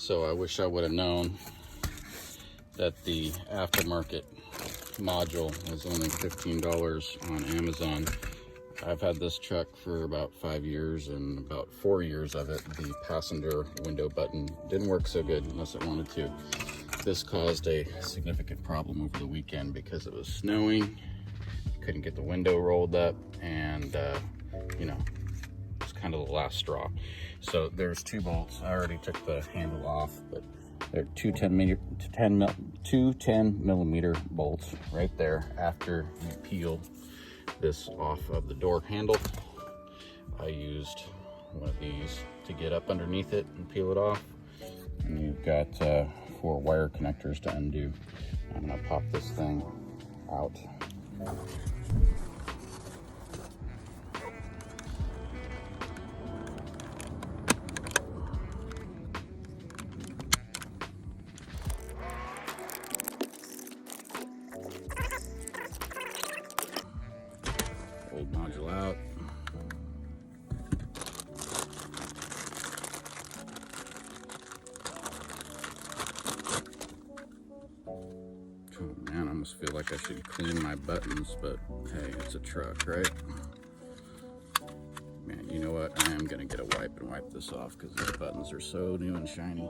So I wish I would have known that the aftermarket module was only $15 on Amazon. I've had this truck for about 5 years, and about 4 years of it, the passenger window button didn't work so good unless it wanted to. This caused a significant problem over the weekend because it was snowing, couldn't get the window rolled up, and you know, it's kind of the last straw. So there's 2 bolts. I already took the handle off, but they're two 10 millimeter bolts right there. After you peel this off of the door handle, I used one of these to get up underneath it and peel it off. And you've got 4 wire connectors to undo. I'm gonna pop this thing out. Old module out. Oh man, I almost feel like I should clean my buttons, but hey, it's a truck, right? Man, you know what? I am gonna get a wipe and wipe this off because these buttons are so new and shiny.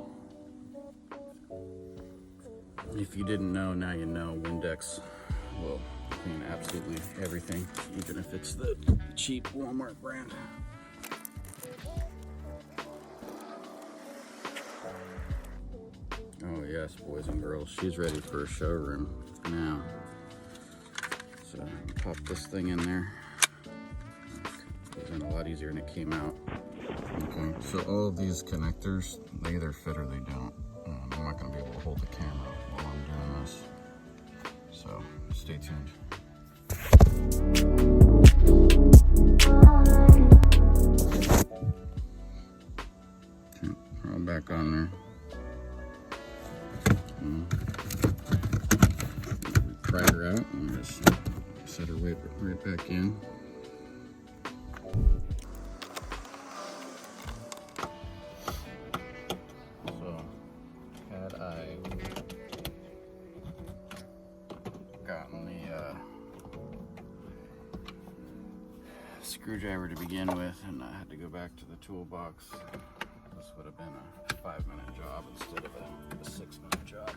If you didn't know, now you know. Windex will clean absolutely everything, even if it's the cheap Walmart brand. Oh yes, boys and girls, she's ready for a showroom now. So pop this thing in there. It was in a lot easier than it came out. Okay, so all of these connectors, they either fit or they don't. I'm not going to be able to hold the camera while I'm doing this, so stay tuned. Okay, throw it back on there. Pry her out and just set her right back in. So, had I gotten the screwdriver to begin with, and I had to go back to the toolbox, this would have been a 5-minute job instead of a 6-minute job.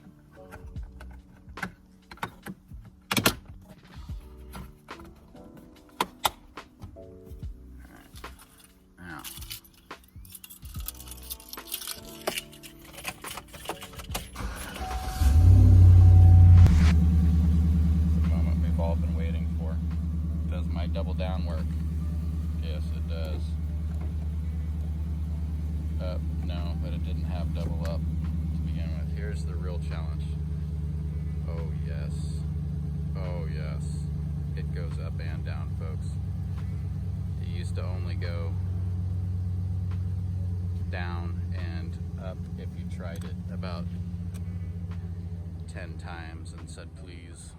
Double down work? Yes, it does. No, but it didn't have double up to begin with. Here's the real challenge. Oh yes. Oh yes. It goes up and down, folks. It used to only go down and up if you tried it about 10 times and said please.